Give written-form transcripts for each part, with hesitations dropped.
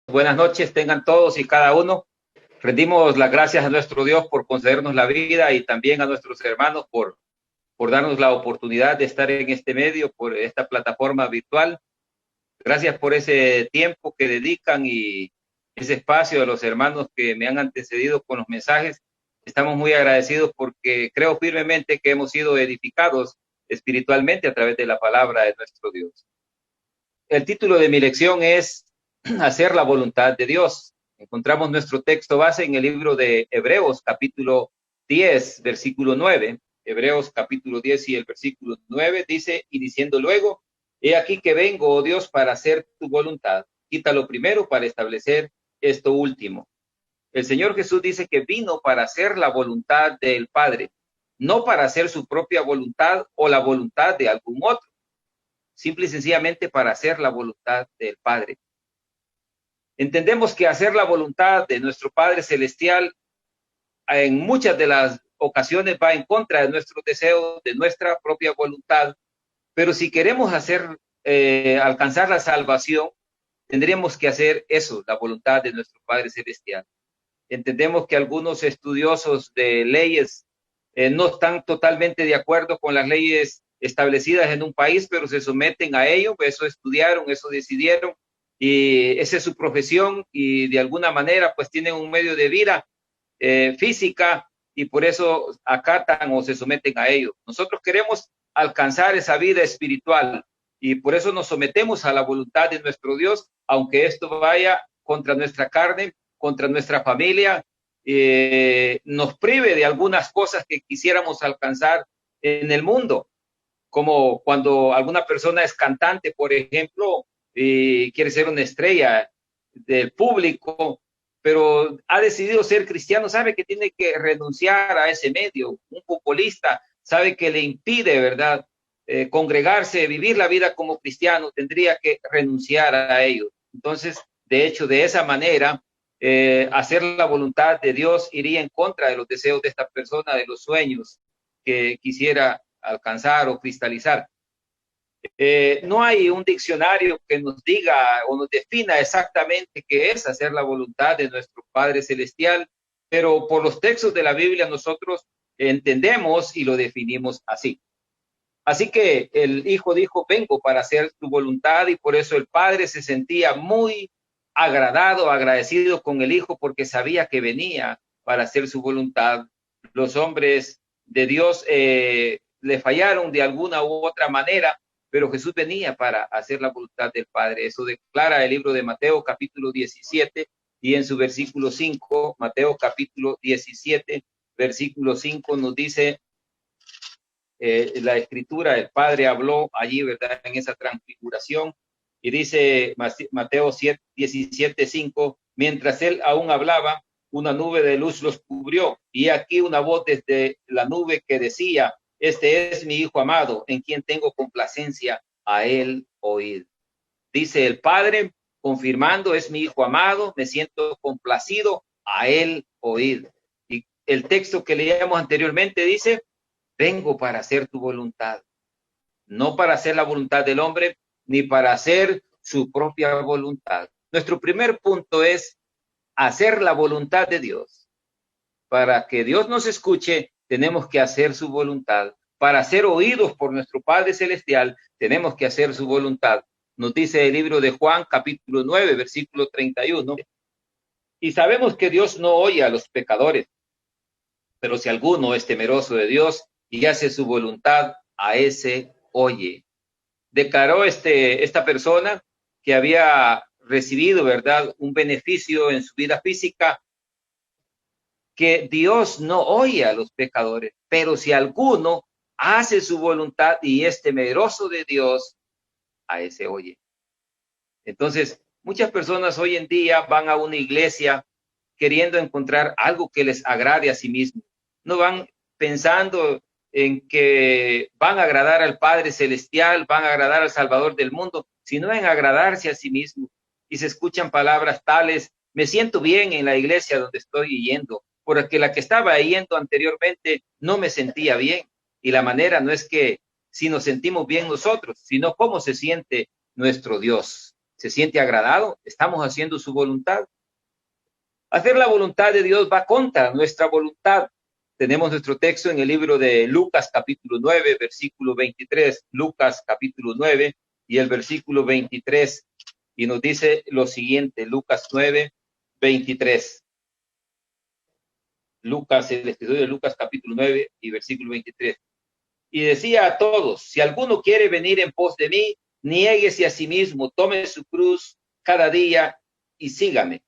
Buenas noches, tengan todos y cada uno. Rendimos las gracias a nuestro Dios por concedernos la vida y también a nuestros hermanos por darnos la oportunidad de estar en este medio, por esta plataforma virtual. Gracias por ese tiempo que dedican y ese espacio a los hermanos que me han antecedido con los mensajes. Estamos muy agradecidos porque creo firmemente que hemos sido edificados espiritualmente a través de la palabra de nuestro Dios. El título de mi lección es Hacer la voluntad de Dios. Encontramos nuestro texto base en el libro de Hebreos, capítulo 10, versículo 9. Hebreos, capítulo 10 y el versículo 9 dice, y diciendo luego, he aquí que vengo, oh Dios, para hacer tu voluntad. Quítalo primero para establecer esto último. El Señor Jesús dice que vino para hacer la voluntad del Padre, no para hacer su propia voluntad o la voluntad de algún otro, simple y sencillamente para hacer la voluntad del Padre. Entendemos que hacer la voluntad de nuestro Padre Celestial en muchas de las ocasiones va en contra de nuestros deseos, de nuestra propia voluntad, pero si queremos alcanzar la salvación, tendríamos que hacer eso, la voluntad de nuestro Padre Celestial. Entendemos que algunos estudiosos de leyes no están totalmente de acuerdo con las leyes establecidas en un país, pero se someten a ello, eso estudiaron, eso decidieron, y esa es su profesión y de alguna manera pues tienen un medio de vida física y por eso acatan o se someten a ello. Nosotros queremos alcanzar esa vida espiritual y por eso nos sometemos a la voluntad de nuestro Dios, aunque esto vaya contra nuestra carne, contra nuestra familia, nos prive de algunas cosas que quisiéramos alcanzar en el mundo, como cuando alguna persona es cantante, por ejemplo, quiere ser una estrella del público, pero ha decidido ser cristiano, sabe que tiene que renunciar a ese medio. Un futbolista sabe que le impide, ¿verdad? Congregarse, vivir la vida como cristiano, tendría que renunciar a ello. Entonces, de hecho, de esa manera, hacer la voluntad de Dios iría en contra de los deseos de esta persona, de los sueños que quisiera alcanzar o cristalizar. No hay un diccionario que nos diga o nos defina exactamente qué es hacer la voluntad de nuestro Padre Celestial, pero por los textos de la Biblia nosotros entendemos y lo definimos así. Así que el Hijo dijo, vengo para hacer tu voluntad, y por eso el Padre se sentía muy agradado, agradecido con el Hijo, porque sabía que venía para hacer su voluntad. Los hombres de Dios le fallaron de alguna u otra manera, pero Jesús venía para hacer la voluntad del Padre. Eso declara el libro de Mateo capítulo 17 y en su versículo 5, Mateo capítulo 17, versículo 5 nos dice la escritura, el Padre habló allí, ¿verdad? En esa transfiguración y dice Mateo 17, 5, mientras él aún hablaba, una nube de luz los cubrió y aquí una voz desde la nube que decía, este es mi Hijo amado, en quien tengo complacencia, a él oíd. Dice el Padre, confirmando, es mi Hijo amado, me siento complacido, a él oíd. Y el texto que leíamos anteriormente dice, vengo para hacer tu voluntad, no para hacer la voluntad del hombre, ni para hacer su propia voluntad. Nuestro primer punto es hacer la voluntad de Dios. Para que Dios nos escuche, tenemos que hacer su voluntad. Para ser oídos por nuestro Padre Celestial, tenemos que hacer su voluntad. Nos dice el libro de Juan, capítulo 9, versículo 31. Y sabemos que Dios no oye a los pecadores, pero si alguno es temeroso de Dios y hace su voluntad, a ese oye. Declaró esta persona que había recibido, ¿verdad?, un beneficio en su vida física, que Dios no oye a los pecadores, pero si alguno hace su voluntad y es temeroso de Dios, a ese oye. Entonces, muchas personas hoy en día van a una iglesia queriendo encontrar algo que les agrade a sí mismo. No van pensando en que van a agradar al Padre Celestial, van a agradar al Salvador del mundo, sino en agradarse a sí mismo. Y se escuchan palabras tales, me siento bien en la iglesia donde estoy yendo, porque la que estaba yendo anteriormente no me sentía bien. Y la manera no es que si nos sentimos bien nosotros, sino cómo se siente nuestro Dios. ¿Se siente agradado? ¿Estamos haciendo su voluntad? Hacer la voluntad de Dios va contra nuestra voluntad. Tenemos nuestro texto en el libro de Lucas capítulo 9, versículo 23. Lucas capítulo 9 y el versículo 23. Y nos dice lo siguiente, Lucas 9, 23. Lucas, el estudio de Lucas capítulo 9 y versículo 23. Y decía a todos, si alguno quiere venir en pos de mí, niéguese a sí mismo, tome su cruz cada día y sígame.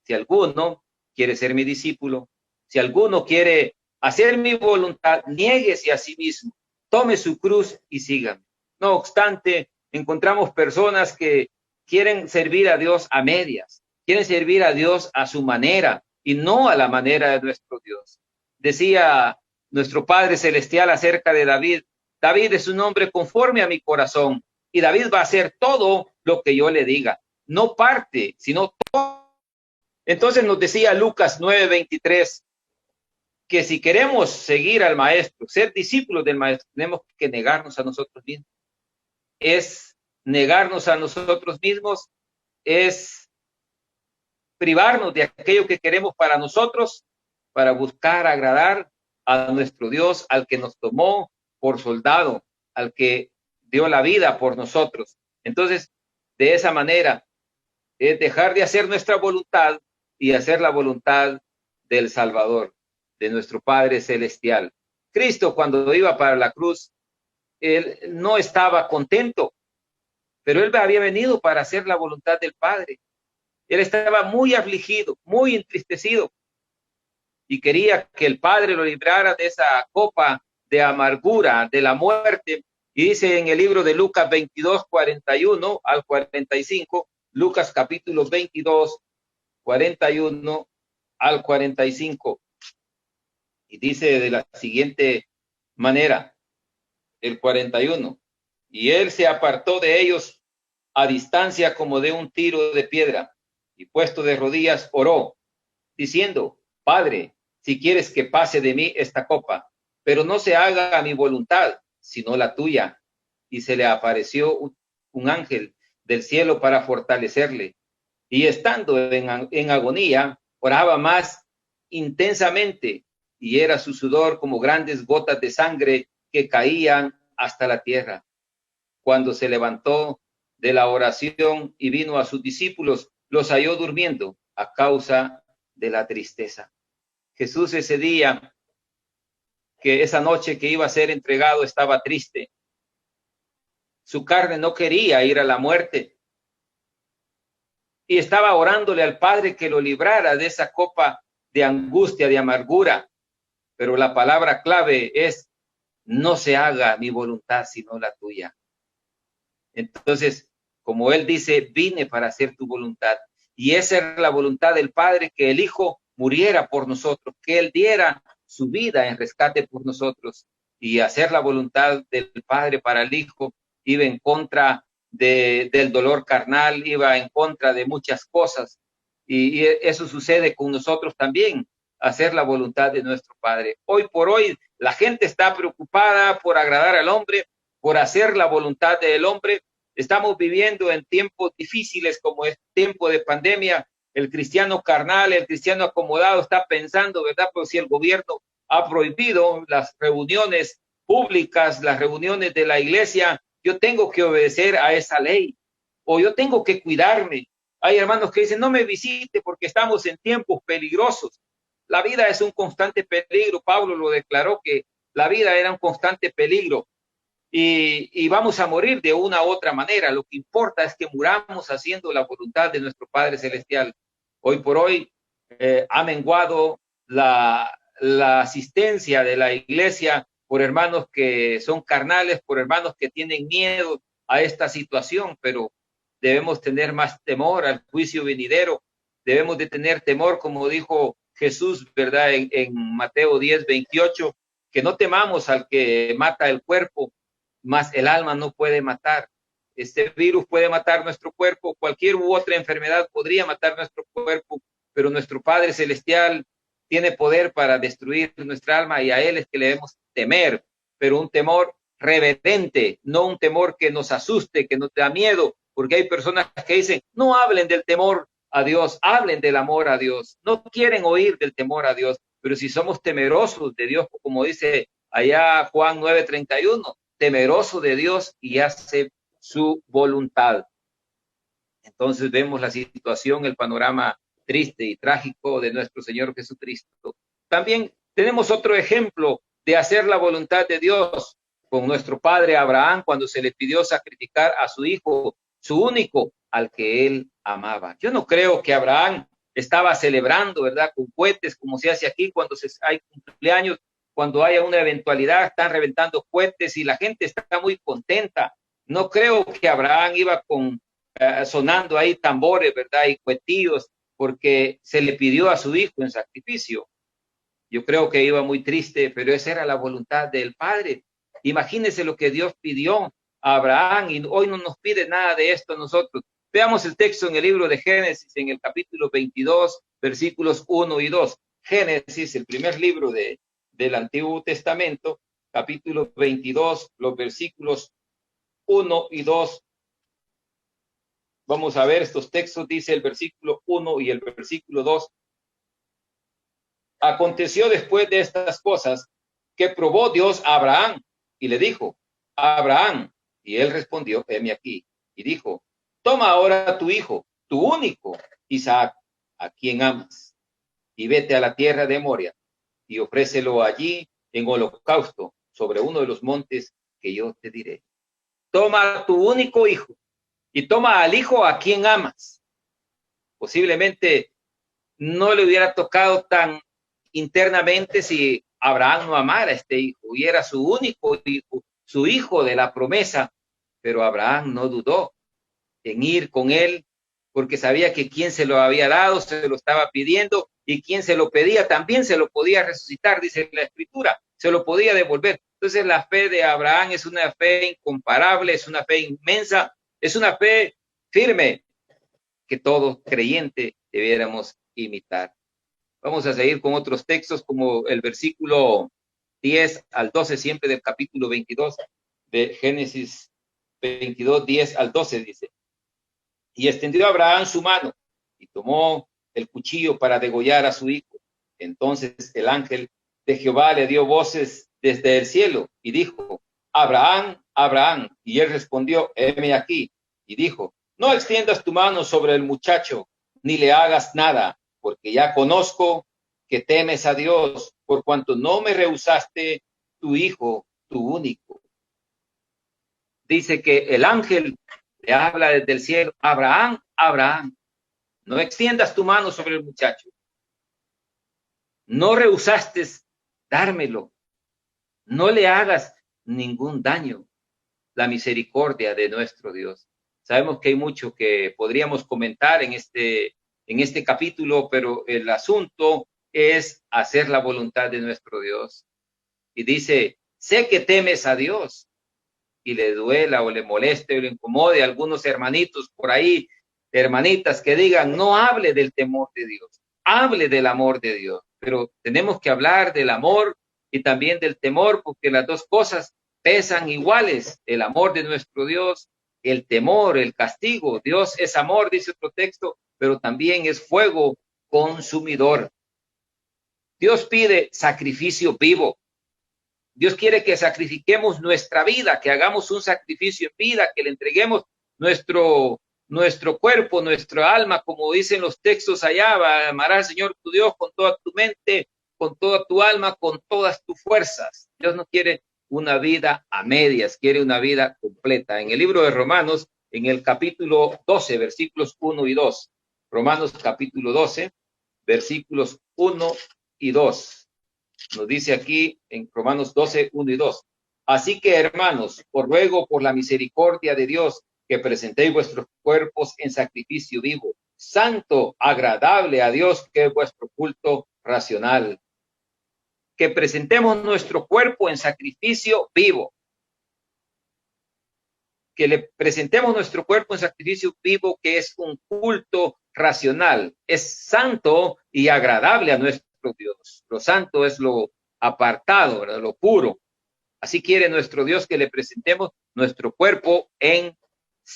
Si alguno quiere ser mi discípulo, si alguno quiere hacer mi voluntad, niéguese a sí mismo, tome su cruz y sígame. No obstante, encontramos personas que quieren servir a Dios a medias, quieren servir a Dios a su manera y no a la manera de nuestro Dios. Decía nuestro Padre Celestial acerca de David, David es un hombre conforme a mi corazón y David va a hacer todo lo que yo le diga, no parte, sino todo. Entonces nos decía Lucas 9:23 que si queremos seguir al maestro, ser discípulos del maestro, tenemos que negarnos a nosotros mismos. Es negarnos a nosotros mismos, es privarnos de aquello que queremos para nosotros, para buscar agradar a nuestro Dios, al que nos tomó por soldado, al que dio la vida por nosotros. Entonces, de esa manera, es dejar de hacer nuestra voluntad y hacer la voluntad del Salvador, de nuestro Padre Celestial. Cristo, cuando iba para la cruz, él no estaba contento, pero él había venido para hacer la voluntad del Padre. Él estaba muy afligido, muy entristecido y quería que el Padre lo librara de esa copa de amargura, de la muerte. Y dice en el libro de Lucas 22, 41 al 45, Lucas capítulo 22, 41 al 45. Y dice de la siguiente manera, el 41. Y él se apartó de ellos a distancia como de un tiro de piedra, y puesto de rodillas oró, diciendo, Padre, si quieres que pase de mí esta copa, pero no se haga a mi voluntad, sino la tuya. Y se le apareció un ángel del cielo para fortalecerle. Y estando en agonía, oraba más intensamente, y era su sudor como grandes gotas de sangre que caían hasta la tierra. Cuando se levantó de la oración y vino a sus discípulos, los halló durmiendo a causa de la tristeza. Jesús ese día, que esa noche que iba a ser entregado, estaba triste. Su carne no quería ir a la muerte. Y estaba orándole al Padre que lo librara de esa copa de angustia, de amargura. Pero la palabra clave es, no se haga mi voluntad, sino la tuya. Entonces, como él dice, vine para hacer tu voluntad. Y esa es la voluntad del Padre, que el Hijo muriera por nosotros, que él diera su vida en rescate por nosotros. Y hacer la voluntad del Padre para el Hijo iba en contra del dolor carnal, iba en contra de muchas cosas. Y eso sucede con nosotros también, hacer la voluntad de nuestro Padre. Hoy por hoy, la gente está preocupada por agradar al hombre, por hacer la voluntad del hombre. Estamos viviendo en tiempos difíciles como es tiempo de pandemia. El cristiano carnal, el cristiano acomodado está pensando, ¿verdad? Pues si el gobierno ha prohibido las reuniones públicas, las reuniones de la iglesia, yo tengo que obedecer a esa ley o yo tengo que cuidarme. Hay hermanos que dicen, no me visite porque estamos en tiempos peligrosos. La vida es un constante peligro. Pablo lo declaró que la vida era un constante peligro. Y vamos a morir de una u otra manera. Lo que importa es que muramos haciendo la voluntad de nuestro Padre Celestial. Hoy por hoy ha menguado la asistencia de la iglesia por hermanos que son carnales, por hermanos que tienen miedo a esta situación, pero debemos tener más temor al juicio venidero. Debemos de tener temor, como dijo Jesús, ¿verdad? En Mateo 10:28, que no temamos al que mata el cuerpo, mas el alma no puede matar. Este virus puede matar nuestro cuerpo, cualquier u otra enfermedad podría matar nuestro cuerpo, pero nuestro Padre Celestial tiene poder para destruir nuestra alma y a Él es que le debemos temer, pero un temor reverente, no un temor que nos asuste, que nos da miedo, porque hay personas que dicen, no hablen del temor a Dios, hablen del amor a Dios, no quieren oír del temor a Dios, pero si somos temerosos de Dios, como dice allá Juan 9:31, temeroso de Dios y hace su voluntad. Entonces vemos la situación, el panorama triste y trágico de nuestro Señor Jesucristo. También tenemos otro ejemplo de hacer la voluntad de Dios con nuestro padre Abraham cuando se le pidió sacrificar a su hijo, su único, al que él amaba. Yo no creo que Abraham estaba celebrando, ¿verdad? Con cohetes, como se hace aquí cuando hay cumpleaños, cuando haya una eventualidad, están reventando cohetes y la gente está muy contenta. No creo que Abraham iba sonando ahí tambores, ¿verdad? Y cuetillos, porque se le pidió a su hijo en sacrificio. Yo creo que iba muy triste, pero esa era la voluntad del Padre. Imagínense lo que Dios pidió a Abraham y hoy no nos pide nada de esto a nosotros. Veamos el texto en el libro de Génesis, en el capítulo 22, versículos 1 y 2. Génesis, el primer libro del Antiguo Testamento, capítulo 22, los versículos 1 y 2. Vamos a ver estos textos, dice el versículo 1 y el versículo 2. Aconteció después de estas cosas que probó Dios a Abraham y le dijo, Abraham, y él respondió, heme aquí, y dijo, toma ahora tu hijo, tu único, Isaac, a quien amas, y vete a la tierra de Moria, y ofrécelo allí en holocausto sobre uno de los montes que yo te diré. Toma a tu único hijo, y toma al hijo a quien amas. Posiblemente no le hubiera tocado tan internamente si Abraham no amara a este hijo y era su único hijo, su hijo de la promesa, pero Abraham no dudó en ir con él porque sabía que quien se lo había dado se lo estaba pidiendo y quien se lo pedía también se lo podía resucitar, dice la Escritura, se lo podía devolver. Entonces la fe de Abraham es una fe incomparable, es una fe inmensa, es una fe firme que todo creyente debiéramos imitar. Vamos a seguir con otros textos como el versículo 10 al 12, siempre del capítulo 22 de Génesis 22, 10 al 12, dice. Y extendió Abraham su mano y tomó el cuchillo para degollar a su hijo. Entonces el ángel de Jehová le dio voces desde el cielo y dijo, Abraham, Abraham. Y él respondió, heme aquí. Y dijo, no extiendas tu mano sobre el muchacho, ni le hagas nada, porque ya conozco que temes a Dios, por cuanto no me rehusaste tu hijo, tu único. Dice que el ángel le habla desde el cielo, Abraham, Abraham, no extiendas tu mano sobre el muchacho. No rehusaste dármelo. No le hagas ningún daño. La misericordia de nuestro Dios. Sabemos que hay mucho que podríamos comentar en este capítulo, pero el asunto es hacer la voluntad de nuestro Dios. Y dice, sé que temes a Dios y le duela o le moleste o le incomode a algunos hermanitos por ahí, hermanitas que digan, no hable del temor de Dios, hable del amor de Dios, pero tenemos que hablar del amor y también del temor porque las dos cosas pesan iguales, el amor de nuestro Dios, el temor, el castigo. Dios es amor, dice otro texto, pero también es fuego consumidor. Dios pide sacrificio vivo. Dios quiere que sacrifiquemos nuestra vida, que hagamos un sacrificio en vida, que le entreguemos nuestro cuerpo, nuestra alma, como dicen los textos allá, amarás al Señor tu Dios con toda tu mente, con toda tu alma, con todas tus fuerzas. Dios no quiere una vida a medias, quiere una vida completa. En el libro de Romanos, en el capítulo 12, versículos 1 y 2. Romanos capítulo 12, versículos 1 y 2. Nos dice aquí en Romanos 12, 1 y 2. Así que, hermanos, os ruego por la misericordia de Dios que presentéis vuestros cuerpos en sacrificio vivo, santo, agradable a Dios, que es vuestro culto racional. Que presentemos nuestro cuerpo en sacrificio vivo. Que le presentemos nuestro cuerpo en sacrificio vivo, que es un culto racional. Es santo y agradable a nuestro Dios. Lo santo es lo apartado, ¿verdad? Lo puro. Así quiere nuestro Dios que le presentemos nuestro cuerpo en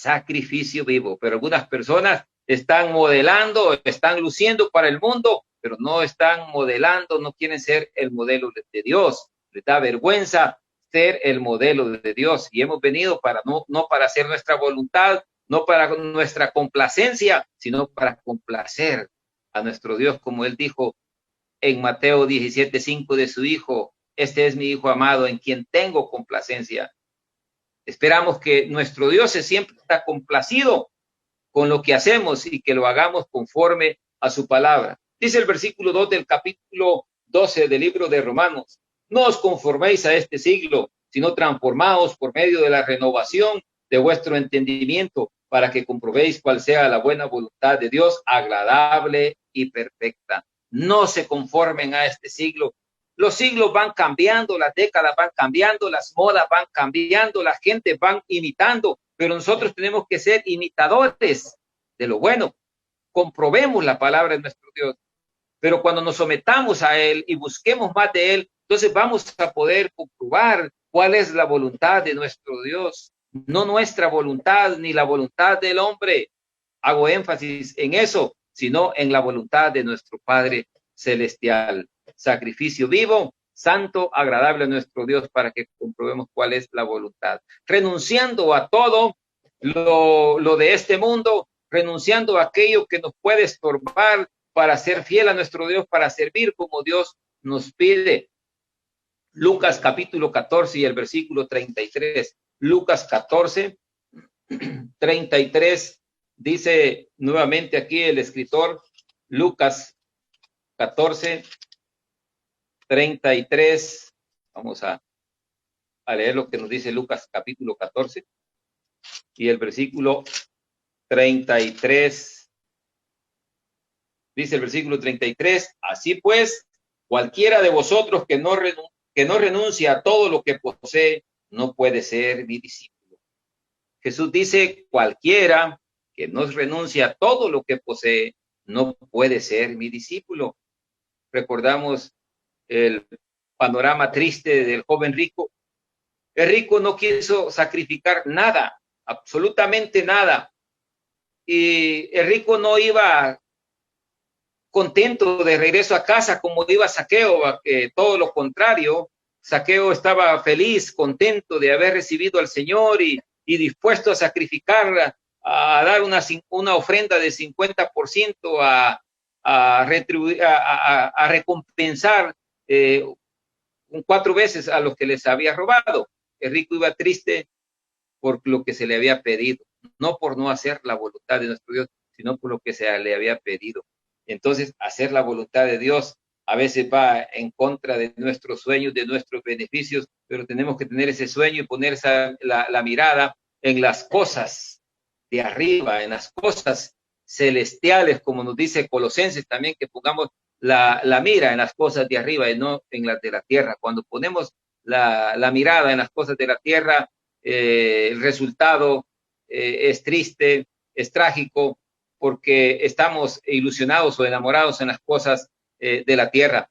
sacrificio vivo. Pero algunas personas están modelando, están luciendo para el mundo, pero no están modelando, no quieren ser el modelo de Dios. Les da vergüenza ser el modelo de Dios. Y hemos venido para no para hacer nuestra voluntad, no para nuestra complacencia, sino para complacer a nuestro Dios, como él dijo en Mateo 17:5 de su Hijo: este es mi Hijo amado en quien tengo complacencia. Esperamos que nuestro Dios siempre está complacido con lo que hacemos y que lo hagamos conforme a su palabra. Dice el versículo 2 del capítulo 12 del libro de Romanos: no os conforméis a este siglo, sino transformaos por medio de la renovación de vuestro entendimiento, para que comprobéis cuál sea la buena voluntad de Dios, agradable y perfecta. No se conformen a este siglo. Los siglos van cambiando, las décadas van cambiando, las modas van cambiando, la gente van imitando, pero nosotros tenemos que ser imitadores de lo bueno. Comprobemos la palabra de nuestro Dios, pero cuando nos sometamos a Él y busquemos más de Él, entonces vamos a poder comprobar cuál es la voluntad de nuestro Dios, no nuestra voluntad ni la voluntad del hombre. Hago énfasis en eso, sino en la voluntad de nuestro Padre Celestial. Sacrificio vivo, santo, agradable a nuestro Dios, para que comprobemos cuál es la voluntad. Renunciando a todo lo de este mundo, renunciando a aquello que nos puede estorbar para ser fiel a nuestro Dios, para servir como Dios nos pide. Lucas capítulo 14 y el versículo 33. Lucas 14, 33, dice nuevamente aquí el escritor, Lucas 14, 33. Vamos a leer lo que nos dice Lucas capítulo 14 y el versículo 33. Dice el versículo 33, así pues, cualquiera de vosotros que no renuncia a todo lo que posee, no puede ser mi discípulo. Jesús dice, cualquiera que no renuncia a todo lo que posee, no puede ser mi discípulo. Recordamos el panorama triste del joven rico. El rico no quiso sacrificar nada, absolutamente nada. Y el rico no iba contento de regreso a casa como iba Zaqueo, todo lo contrario. Zaqueo estaba feliz, contento de haber recibido al Señor y dispuesto a sacrificar, a dar una ofrenda de 50% a recompensar 4 veces a los que les había robado. El rico iba triste por lo que se le había pedido, no por no hacer la voluntad de nuestro Dios, sino por lo que se le había pedido. Entonces, hacer la voluntad de Dios a veces va en contra de nuestros sueños, de nuestros beneficios, pero tenemos que tener ese sueño y poner la mirada en las cosas de arriba, en las cosas celestiales, como nos dice Colosenses también, que pongamos la mira en las cosas de arriba y no en las de la tierra. Cuando ponemos la mirada en las cosas de la tierra, el resultado es triste, es trágico, porque estamos ilusionados o enamorados en las cosas de la tierra.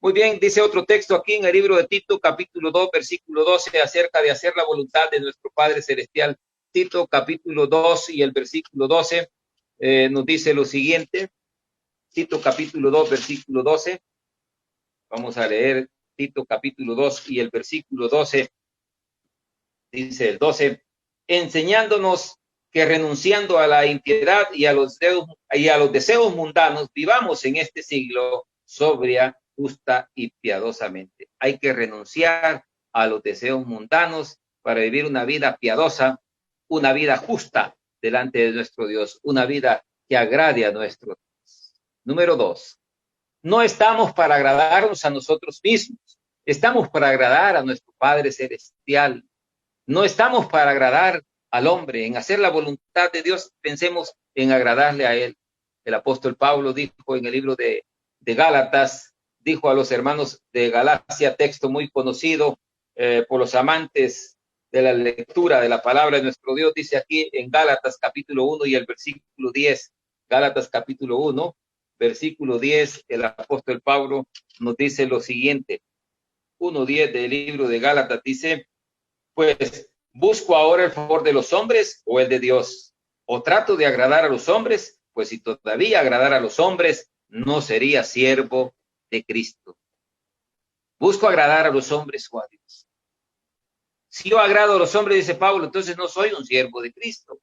Muy bien, dice otro texto aquí en el libro de Tito, capítulo 2, versículo 12, acerca de hacer la voluntad de nuestro Padre Celestial. Tito, capítulo 2 y el versículo 12, nos dice lo siguiente. Tito, capítulo 2, versículo 12. Vamos a leer Tito, capítulo 2 y el versículo 12. Dice el 12, enseñándonos que renunciando a la impiedad y a los deseos mundanos, vivamos en este siglo sobria, justa y piadosamente. Hay que renunciar a los deseos mundanos para vivir una vida piadosa, una vida justa delante de nuestro Dios, una vida que agrade a nuestro Dios. Número 2, no estamos para agradarnos a nosotros mismos, estamos para agradar a nuestro Padre Celestial. No estamos para agradar al hombre, en hacer la voluntad de Dios, pensemos en agradarle a Él. El apóstol Pablo dijo en el libro de Gálatas, dijo a los hermanos de Galacia, texto muy conocido por los amantes de la lectura de la palabra de nuestro Dios, dice aquí en Gálatas capítulo 1 y el versículo 10, Gálatas capítulo 1, versículo 10, el apóstol Pablo nos dice lo siguiente, 1:10 del libro de Gálatas dice, pues ¿Busco ahora el favor de los hombres o el de Dios? ¿O trato de agradar a los hombres? Pues si todavía agradara a los hombres, no sería siervo de Cristo. ¿Busco agradar a los hombres o a Dios? Si yo agrado a los hombres, dice Pablo, entonces no soy un siervo de Cristo.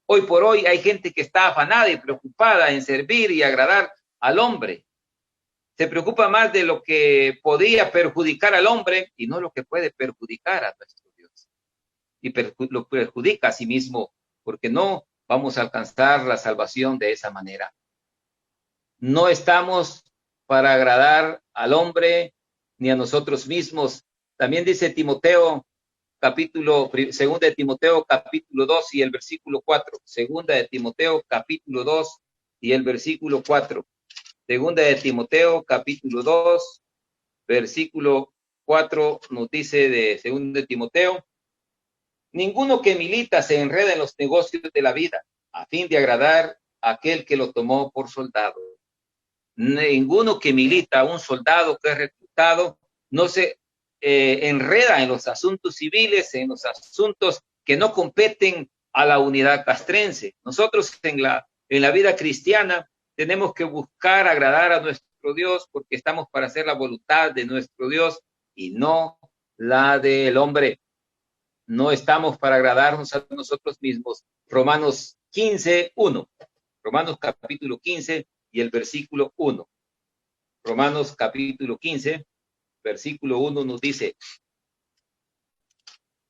Hoy por hoy hay gente que está afanada y preocupada en servir y agradar al hombre. Se preocupa más de lo que podría perjudicar al hombre y no lo que puede perjudicar a nuestro Dios. Y lo perjudica a sí mismo, porque no vamos a alcanzar la salvación de esa manera. No estamos para agradar al hombre ni a nosotros mismos. También dice Timoteo, segunda de Timoteo, capítulo 2 y el versículo 4. Segunda de Timoteo, capítulo 2 y el versículo 4. Segunda de Timoteo, capítulo 2, versículo 4, nos dice de segunda de Timoteo: ninguno que milita se enreda en los negocios de la vida, a fin de agradar a aquel que lo tomó por soldado. Ninguno que milita, un soldado que es reclutado, no se enreda en los asuntos civiles, en los asuntos que no competen a la unidad castrense. Nosotros en la vida cristiana tenemos que buscar agradar a nuestro Dios porque estamos para hacer la voluntad de nuestro Dios y no la del hombre. No estamos para agradarnos a nosotros mismos. Romanos 15, 1. Romanos capítulo 15 y el versículo 1. Romanos capítulo 15, versículo 1 nos dice,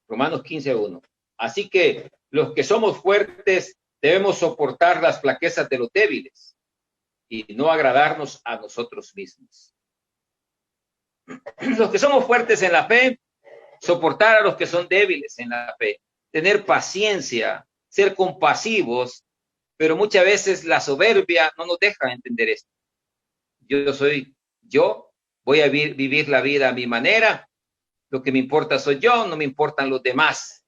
Romanos 15, 1. Así que los que somos fuertes debemos soportar las flaquezas de los débiles y no agradarnos a nosotros mismos. Los que somos fuertes en la fe, soportar a los que son débiles en la fe, tener paciencia, ser compasivos, pero muchas veces la soberbia no nos deja entender esto. Yo voy a vivir la vida a mi manera, lo que me importa soy yo, no me importan los demás,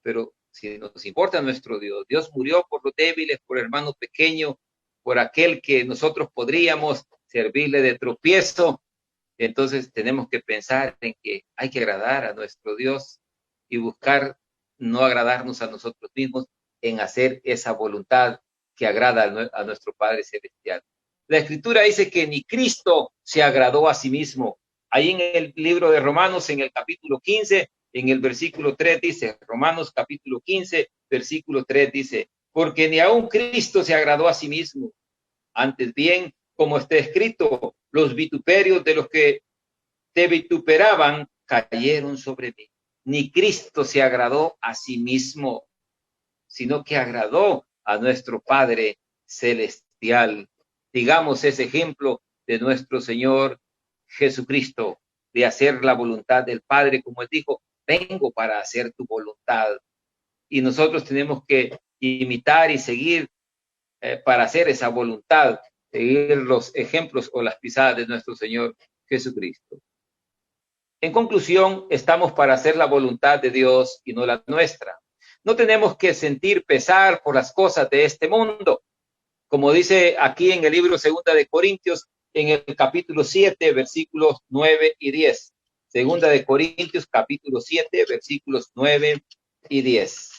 pero si nos importa nuestro Dios, Dios murió por los débiles, por el hermano pequeño, por aquel que nosotros podríamos servirle de tropiezo. Entonces tenemos que pensar en que hay que agradar a nuestro Dios y buscar no agradarnos a nosotros mismos en hacer esa voluntad que agrada a nuestro Padre Celestial. La Escritura dice que ni Cristo se agradó a sí mismo. Ahí en el libro de Romanos, en el capítulo 15, en el versículo 3 dice, Romanos capítulo 15, versículo 3 dice, porque ni aun Cristo se agradó a sí mismo. Antes bien, como está escrito, los vituperios de los que te vituperaban cayeron sobre mí. Ni Cristo se agradó a sí mismo, sino que agradó a nuestro Padre Celestial. Digamos ese ejemplo de nuestro Señor Jesucristo, de hacer la voluntad del Padre, como Él dijo, vengo para hacer tu voluntad. Y nosotros tenemos que imitar y seguir para hacer esa voluntad, seguir los ejemplos o las pisadas de nuestro Señor Jesucristo. En conclusión, estamos para hacer la voluntad de Dios y no la nuestra. No tenemos que sentir pesar por las cosas de este mundo. Como dice aquí en el libro 2 de Corintios, en el capítulo 7, versículos 9 y 10. 2 de Corintios, capítulo 7, versículos 9 y 10.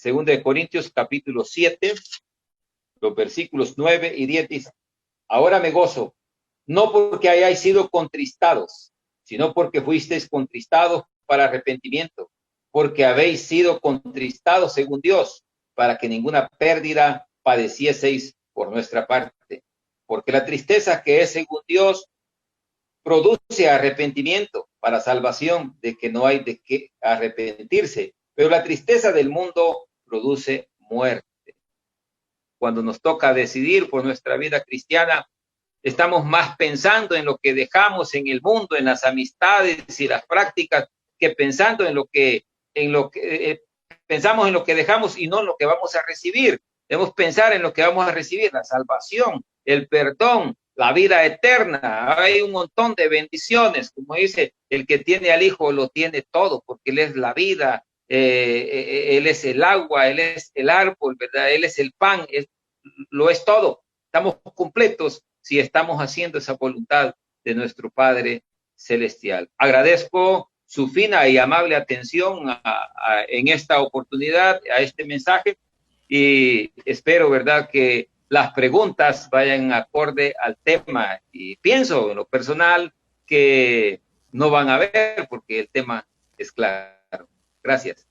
2 de Corintios, capítulo 7, los versículos 9 y 10 dice, ahora me gozo, no porque hayáis sido contristados, sino porque fuisteis contristados para arrepentimiento, porque habéis sido contristados según Dios, para que ninguna pérdida padecieseis por nuestra parte. Porque la tristeza que es según Dios produce arrepentimiento para salvación, de que no hay de qué arrepentirse, pero la tristeza del mundo produce muerte. Cuando nos toca decidir por nuestra vida cristiana, estamos más pensando en lo que dejamos en el mundo, en las amistades y las prácticas, que pensando en lo que pensamos en lo que dejamos y no en lo que vamos a recibir. Debemos pensar en lo que vamos a recibir, la salvación, el perdón, la vida eterna. Hay un montón de bendiciones, como dice, el que tiene al Hijo lo tiene todo, porque Él es la vida, Él es el agua, Él es el árbol, ¿verdad? Él es el pan, lo es todo. Estamos completos si estamos haciendo esa voluntad de nuestro Padre Celestial. Agradezco su fina y amable atención en esta oportunidad, a este mensaje, y espero, ¿verdad?, que las preguntas vayan acorde al tema, y pienso en lo personal que no van a ver porque el tema es claro. Gracias.